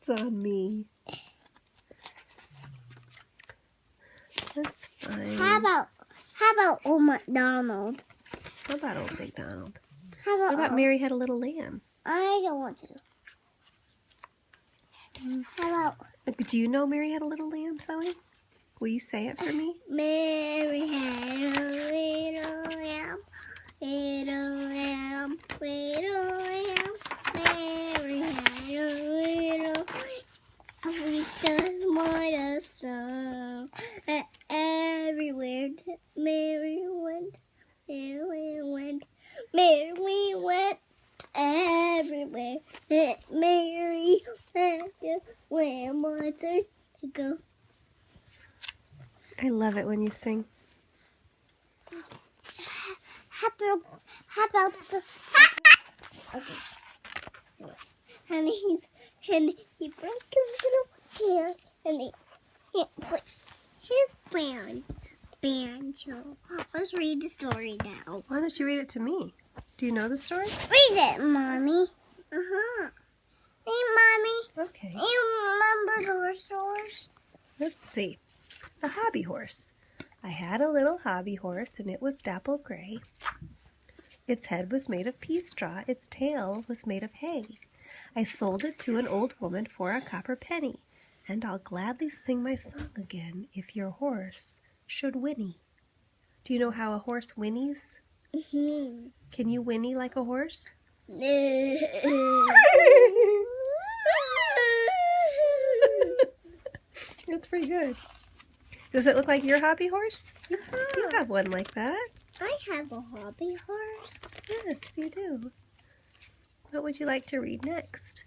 on me. That's fine. How about Old MacDonald? How about Old MacDonald? How What about Mary Had a Little Lamb? I don't want to. How about Do you know Mary Had a Little Lamb, Zoe? Will you say it for me? Mary had a little lamb, little lamb, little lamb. Mary had a little lamb. We just want a song. Everywhere that Mary went, Mary went, Mary went. Everywhere that Mary went, where mother to go. I love it when you sing. How about the okay. And he broke his little hand and he can't play his banjo. Let's read the story now. Why don't you read it to me? Do you know the story? Read it, Mommy. Read, Mommy. Okay. You remember the horse? Let's see. A hobby horse. I had a little hobby horse, and it was dapple gray. Its head was made of pea straw. Its tail was made of hay. I sold it to an old woman for a copper penny, and I'll gladly sing my song again if your horse should whinny. Do you know how a horse whinnies? Mm-hmm. Can you whinny like a horse? That's pretty good. Does it look like your hobby horse? You have one like that. I have a hobby horse. Yes, you do. What would you like to read next?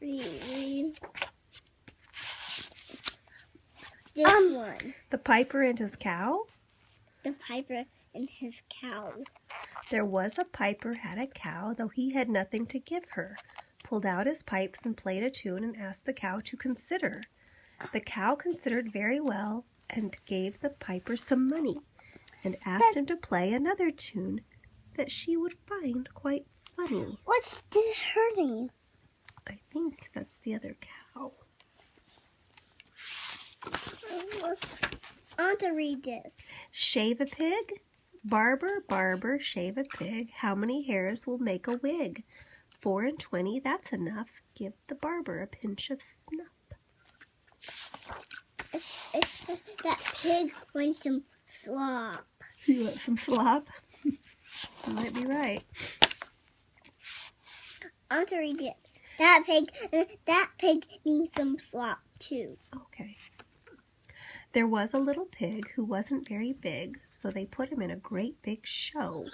Read this one. The Piper and His Cow. The Piper and his cow. There was a piper had a cow, though he had nothing to give her. Pulled out his pipes and played a tune and asked the cow to consider. The cow considered very well and gave the piper some money and asked him to play another tune that she would find quite funny. What's her name? I think that's the other cow. I want to read this. Shave a pig? Barber, barber, shave a pig. How many hairs will make a wig? 4 and 20, that's enough. Give the barber a pinch of snuff. It's that pig wants some slop. You want some slop? You might be right. I want to read this. That pig needs some slop too. Okay. There was a little pig who wasn't very big, so they put him in a great big show.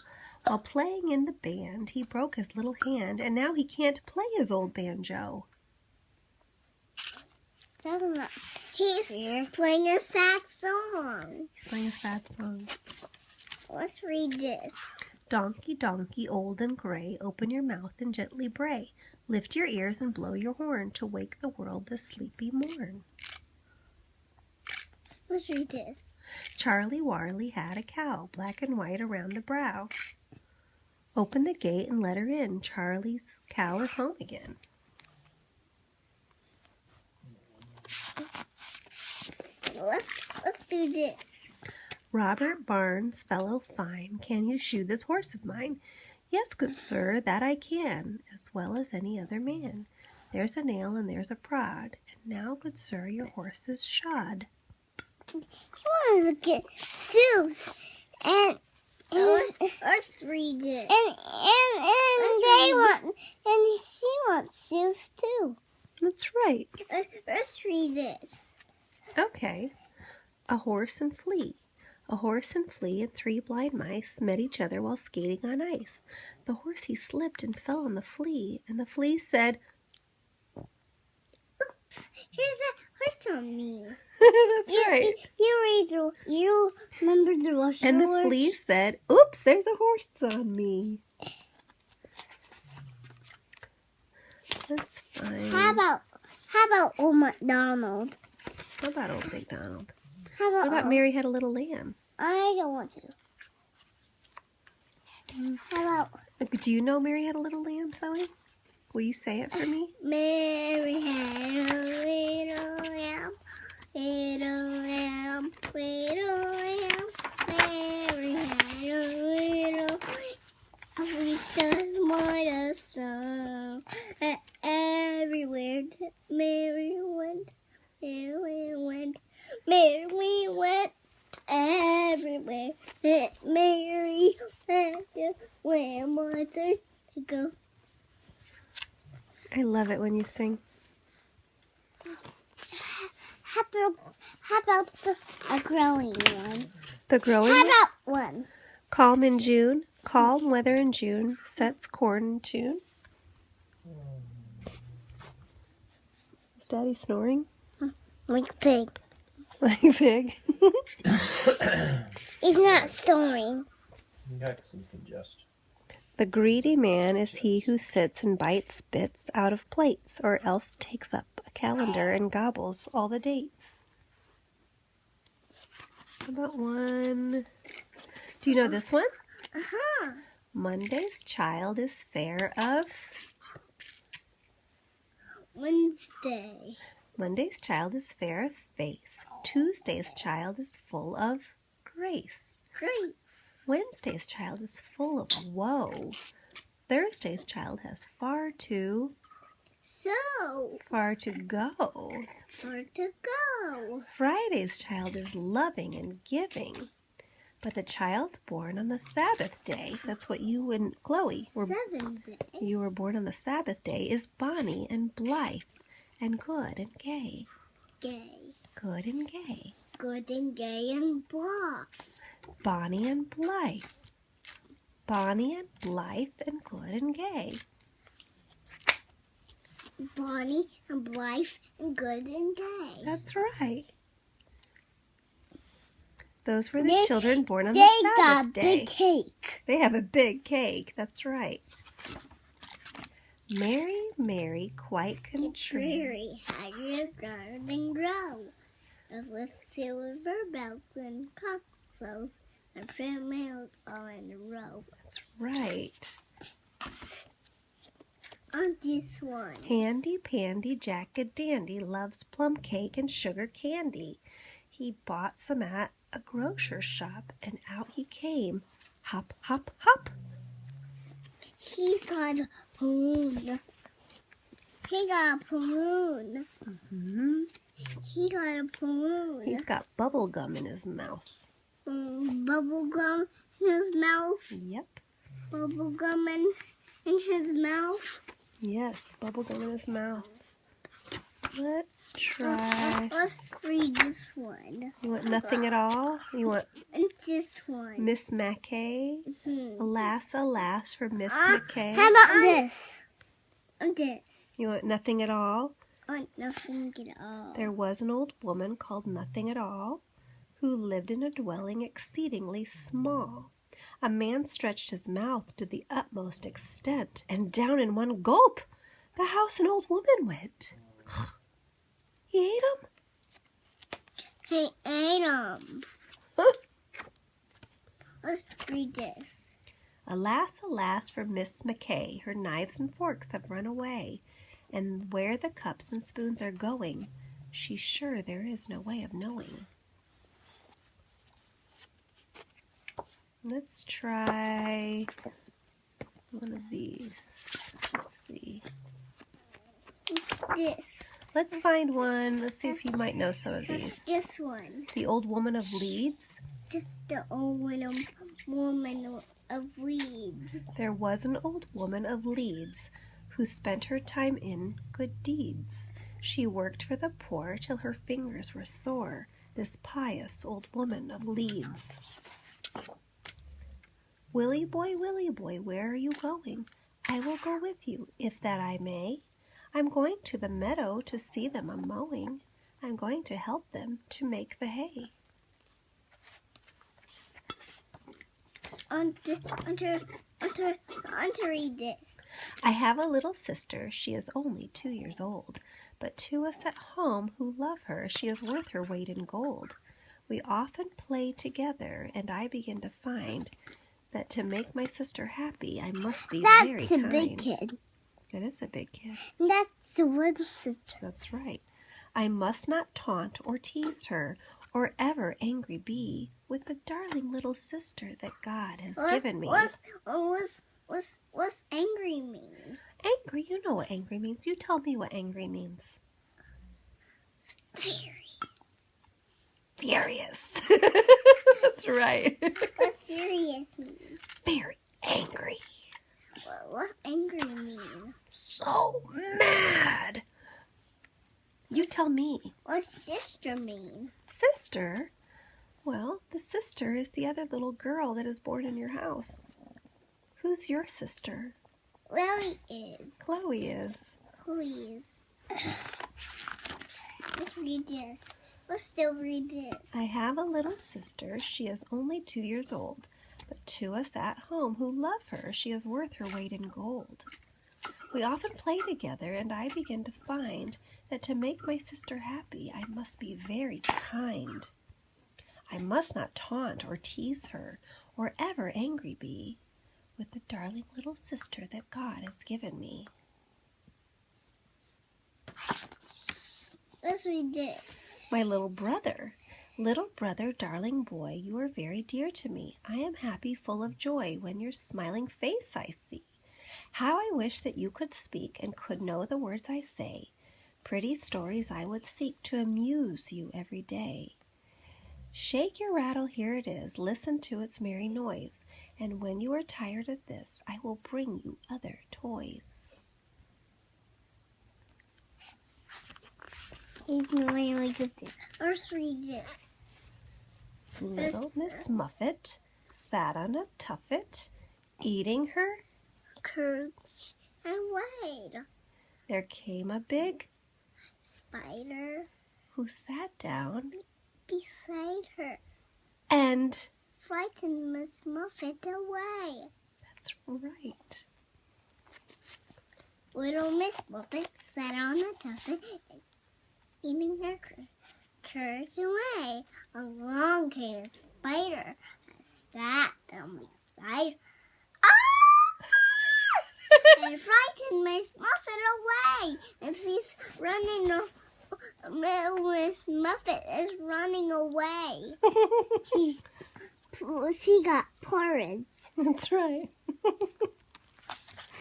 While playing in the band, he broke his little hand, and now he can't play his old banjo. He's playing a sad song. He's playing a sad song. Let's read this. Donkey, donkey, old and gray, open your mouth and gently bray. Lift your ears and blow your horn to wake the world this sleepy morn. Let's read this. Charlie Warley had a cow, black and white around the brow. Open the gate and let her in. Charlie's cow is home again. Let's do this. Robert Barnes, fellow fine, can you shoe this horse of mine? Yes, good sir, that I can, as well as any other man. There's a nail and there's a prod, and now, good sir, your horse is shod. He wanted to get shoes, and let's read it. And she wants shoes too. That's right. Let's read this. Okay. A horse and flea. A horse and flea and 3 blind mice met each other while skating on ice. The horse he slipped and fell on the flea, and the flea said, "Oops, here's a horse on me." That's right. You remember the Russian And the words? flea said, "Oops, there's a horse on me." That's fine. How about Old MacDonald? How about Old MacDonald? What What about Mary Had a Little Lamb? I don't want to. How about Do you know Mary Had a Little Lamb, Zoe? Will you say it for me? Mary had a little lamb, little lamb, little lamb. Mary had a little the song. Everywhere that Mary went, Mary went, Mary went. Everywhere that Mary went, where mother to go. I love it when you sing. How about a growing one? The growing How one? about one? Calm in June. Calm weather in June sets corn in tune. Is Daddy snoring? Like pig. Like a pig. He's not snoring. You got some congestion. The greedy man is he who sits and bites bits out of plates, or else takes up a calendar and gobbles all the dates. How about one? Do you know this one? Uh-huh. Monday's child is fair of... Wednesday. Monday's child is fair of face. Tuesday's child is full of grace. Great. Wednesday's child is full of woe. Thursday's child has far to So, go. far to go. Friday's child is loving and giving. But the child born on the Sabbath day, that's what you and Chloe were. 7th day. You were born on the Sabbath day, is bonny and blithe and good and gay. Gay. Good and gay. Good and gay and bluff. Bonny and blithe. Bonny and blithe and good and gay. Bonnie and Blythe and good and gay. That's right. Those were the children born on the They Sabbath got day. big cake. They have a big cake. That's right. Mary, Mary, quite contrary. Contrary, how your garden grow. With silver bells and cockles and primrose all in a row. That's right. On this one. Handy Pandy Jack-a-Dandy loves plum cake and sugar candy. He bought some at a grocer's shop, and out he came. Hop, hop, hop. He got a balloon. He got a balloon. Mm-hmm. He got a balloon. He's got bubble gum in his mouth. Bubble gum in his mouth. Yep. Bubble gum in his mouth. Yes, bubble gum in his mouth. Let's try. Let's read this one. You want nothing at all? You want And this one. Miss Mackay? Mhm. Alas, alas for Miss Mackay. How about this? And this. You want nothing at all? Nothing at all. There was an old woman called Nothing at All, who lived in a dwelling exceedingly small. A man stretched his mouth to the utmost extent, and down in one gulp the house and old woman went. He ate 'em? Hey, Adam. Let's read this. Alas, alas for Miss Mackay, her knives and forks have run away, and where the cups and spoons are going, she's sure there is no way of knowing. Let's try one of these. Let's see. This. Let's find one. Let's see if you might know some of these. This one. The Old Woman of Leeds. The old woman of weeds. There was an old woman of Leeds who spent her time in good deeds. She worked for the poor till her fingers were sore, this pious old woman of Leeds. Willie boy, where are you going? I will go with you, if that I may. I'm going to the meadow to see them a-mowing. I'm going to help them to make the hay. On to read this. I have a little sister, she is only 2 years old, but to us at home who love her, she is worth her weight in gold. We often play together, and I begin to find that to make my sister happy, I must be very That's a kind. big kid. It is a big kid. That's the little sister. That's right. I must not taunt or tease her, or ever angry be with the darling little sister that God has given me. What's angry mean? Angry? You know what angry means. You tell me what angry means. Furious. Furious. That's right. What furious mean? Very angry. What's angry mean? So mad. You tell me. What's sister mean? Sister? Well, the sister is the other little girl that is born in your house. Who's your sister? Lily is. Chloe is. Chloe is. Let's read this. Let's still read this. I have a little sister. She is only 2 years old. But to us at home who love her, she is worth her weight in gold. We often play together, and I begin to find that to make my sister happy, I must be very kind. I must not taunt or tease her, or ever angry be with the darling little sister that God has given me. Let's read this. My little brother, darling boy, you are very dear to me. I am happy, full of joy, when your smiling face I see. How I wish that you could speak and could know the words I say. Pretty stories I would seek to amuse you every day. Shake your rattle, here it is, listen to its merry noise, and when you are tired of this, I will bring you other toys. He's not really good. Let's read this. Little Miss Muffet sat on a tuffet, eating her Curds and wide. There came a big Spider who sat down beside her and frightened Miss Muffet away. That's right. Little Miss Muffet sat on the tuffet and eating her curds away. Along came a spider and sat down beside her. And frightened Miss Muffet away. And she's running. Miss Muffet is running away. She got porridge. That's right.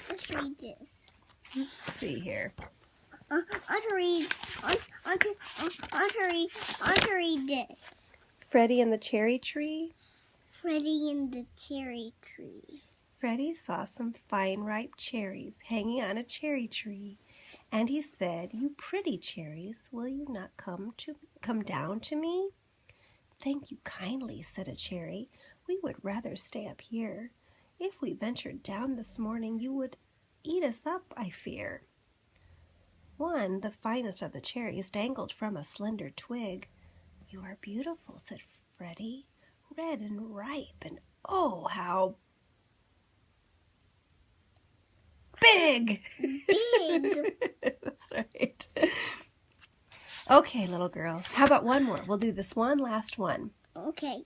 Let's read this. Let's see here. I want to read this. Freddie and the cherry tree. Freddie and the cherry tree. Freddie saw some fine ripe cherries hanging on a cherry tree, and he said, "You pretty cherries, will you not come down to me?" "Thank you kindly," said a cherry. "We would rather stay up here. If we ventured down this morning, you would eat us up, I fear." One, the finest of the cherries, dangled from a slender twig. "You are beautiful," said Freddie, "red and ripe, and oh, how big!" Big. That's right. Okay, little girls. How about one more? We'll do this one last one. Okay.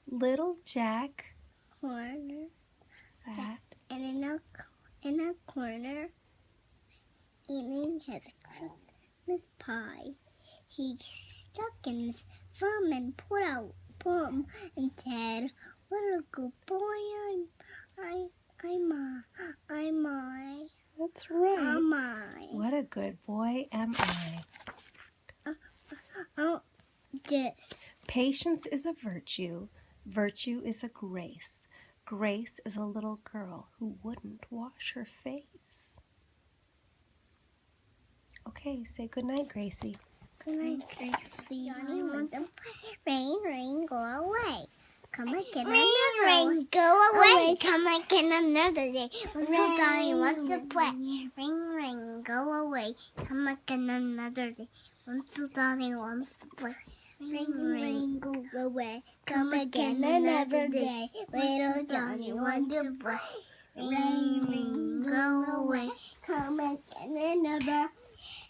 Little Jack Corner. sat. And in a corner, eating his Christmas pie. He stuck in his thumb and put out bum and said, "What a good boy I'm I. That's right. Am I? What a good boy am I. Oh, this. Patience is a virtue. Virtue is a grace. Grace is a little girl who wouldn't wash her face. Okay, say goodnight, Gracie. Good night, Gracie. Johnny wants to rain, rain, go away. Come again another rain, go away. Come again another day. Once the Johnny wants to play. Rain, rain, go away. Come again another day. Once the Johnny wants to play. Rain, rain, go away. Come again another day. Little Johnny wants to play. Rain, rain, go away. Come again another